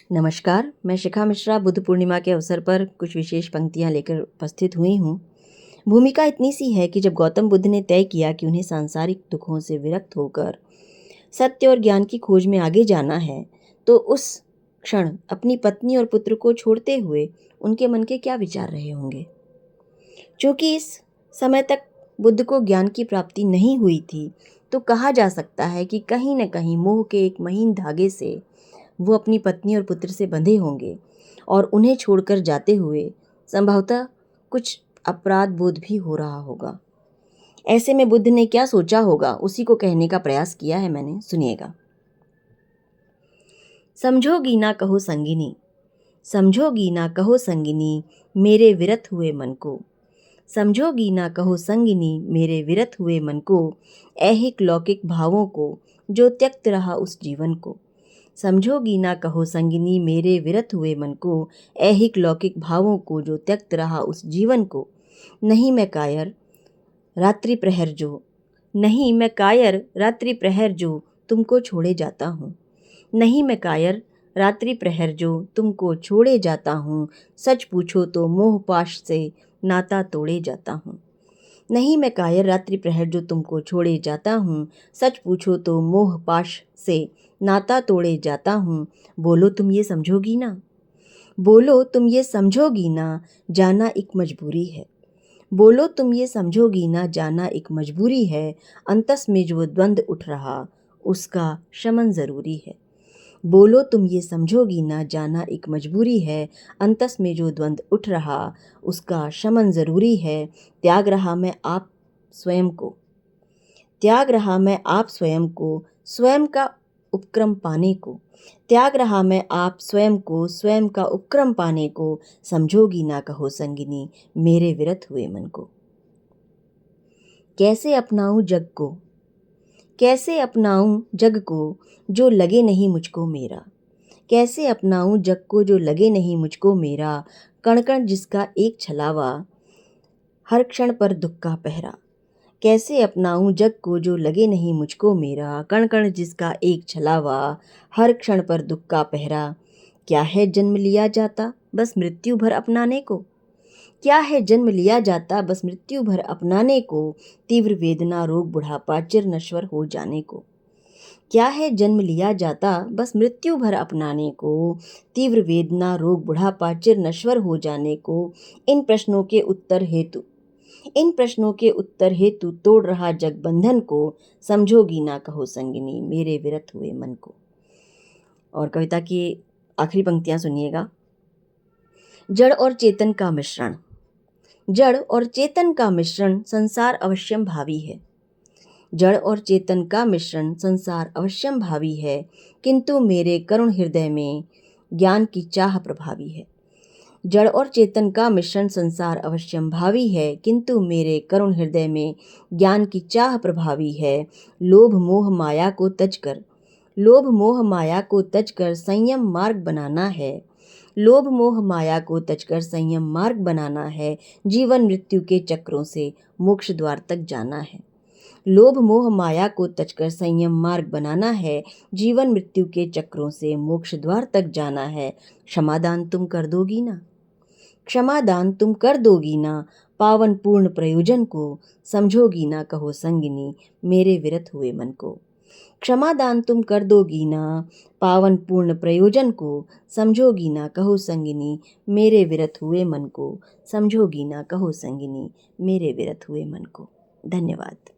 नमस्कार, मैं शिखा मिश्रा बुद्ध पूर्णिमा के अवसर पर कुछ विशेष पंक्तियाँ लेकर उपस्थित हुई हूँ। भूमिका इतनी सी है कि जब गौतम बुद्ध ने तय किया कि उन्हें सांसारिक दुखों से विरक्त होकर सत्य और ज्ञान की खोज में आगे जाना है, तो उस क्षण अपनी पत्नी और पुत्र को छोड़ते हुए उनके मन के क्या विचार रहे होंगे। चूँकि इस समय तक बुद्ध को ज्ञान की प्राप्ति नहीं हुई थी, तो कहा जा सकता है कि कहीं न कहीं मोह के एक महीन धागे से वो अपनी पत्नी और पुत्र से बंधे होंगे और उन्हें छोड़कर जाते हुए संभवतः कुछ अपराध बोध भी हो रहा होगा। ऐसे में बुद्ध ने क्या सोचा होगा, उसी को कहने का प्रयास किया है मैंने, सुनिएगा। समझोगी ना कहो संगिनी, समझोगी ना कहो संगिनी मेरे विरत हुए मन को। समझोगी ना कहो संगिनी मेरे विरत हुए मन को, ऐहिक लौकिक भावों को जो त्यक्त रहा उस जीवन को। समझोगी ना कहो संगिनी मेरे विरत हुए मन को, ऐहिक लौकिक भावों को जो त्यक्त रहा उस जीवन को। नहीं मैं कायर रात्रि प्रहर जो, नहीं मैं कायर रात्रि प्रहर जो तुमको छोड़े जाता हूँ। नहीं मैं कायर रात्रि प्रहर जो तुमको छोड़े जाता हूँ, सच पूछो तो मोह पाश से नाता तोड़े जाता हूँ। नहीं मैं कायर रात्रि प्रहर जो तुमको छोड़े जाता हूँ, सच पूछो तो मोह पाश से नाता तोड़े जाता हूँ। बोलो तुम ये समझोगी ना, बोलो तुम ये समझोगी ना, जाना एक मजबूरी है। बोलो तुम ये समझोगी ना, जाना एक मजबूरी है। अंतस में जो द्वंद उठ रहा उसका शमन ज़रूरी है। बोलो तुम ये समझोगी ना, जाना एक मजबूरी है। अंतस में जो द्वंद उठ रहा उसका शमन ज़रूरी है। त्याग रहा मैं आप स्वयं को, त्याग रहा मैं आप स्वयं को, स्वयं का उपक्रम पाने को। त्याग रहा मैं आप स्वयं को, स्वयं का उपक्रम पाने को। समझोगी ना कहो संगिनी मेरे विरत हुए मन को। कैसे अपनाऊं जग को, कैसे अपनाऊं जग को जो लगे नहीं मुझको मेरा। कैसे अपनाऊं जग को जो लगे नहीं मुझको मेरा। कण कण जिसका एक छलावा, हर क्षण पर दुख का पहरा। कैसे अपनाऊं जग को जो लगे नहीं मुझको मेरा। कण कण जिसका एक छलावा, हर क्षण पर दुख का पहरा। क्या है जन्म लिया जाता बस मृत्यु भर अपनाने को। क्या है जन्म लिया जाता बस मृत्यु भर अपनाने को। तीव्र वेदना रोग बुढ़ापा चिर नश्वर हो जाने को। क्या है जन्म लिया जाता बस मृत्यु भर अपनाने को। तीव्र वेदना रोग बुढ़ापा चिर नश्वर हो जाने को। इन प्रश्नों के उत्तर हेतु, इन प्रश्नों के उत्तर हेतु तोड़ रहा जग बंधन को। समझोगी ना कहो संगिनी मेरे विरत हुए मन को। और कविता की आखिरी पंक्तियां सुनिएगा। जड़ और चेतन का मिश्रण, जड़ और चेतन का मिश्रण संसार अवश्यम भावी है। जड़ और चेतन का मिश्रण संसार अवश्यम भावी है, किंतु मेरे करुण हृदय में ज्ञान की चाह प्रभावी है। जड़ और चेतन का मिश्रण संसार अवश्यम भावी है, किंतु मेरे करुण हृदय में ज्ञान की चाह प्रभावी है। लोभ मोह माया को तजकर, लोभ मोह माया को तजकर संयम मार्ग बनाना है। लोभ मोह माया को तजकर संयम मार्ग बनाना है। जीवन मृत्यु के चक्रों से मोक्ष द्वार तक जाना है। लोभ मोह माया को तजकर संयम मार्ग बनाना है। जीवन मृत्यु के चक्रों से मोक्ष द्वार तक जाना है। क्षमादान तुम कर दोगी ना, क्षमादान तुम कर दोगी ना, पावन पूर्ण प्रयोजन को। समझोगी ना कहो संगिनी मेरे विरत हुए मन को। क्षमादान तुम कर दोगी ना, पावन पूर्ण प्रयोजन को। समझोगी ना कहो संगिनी मेरे विरत हुए मन को। समझोगी ना कहो संगिनी मेरे विरत हुए मन को। धन्यवाद।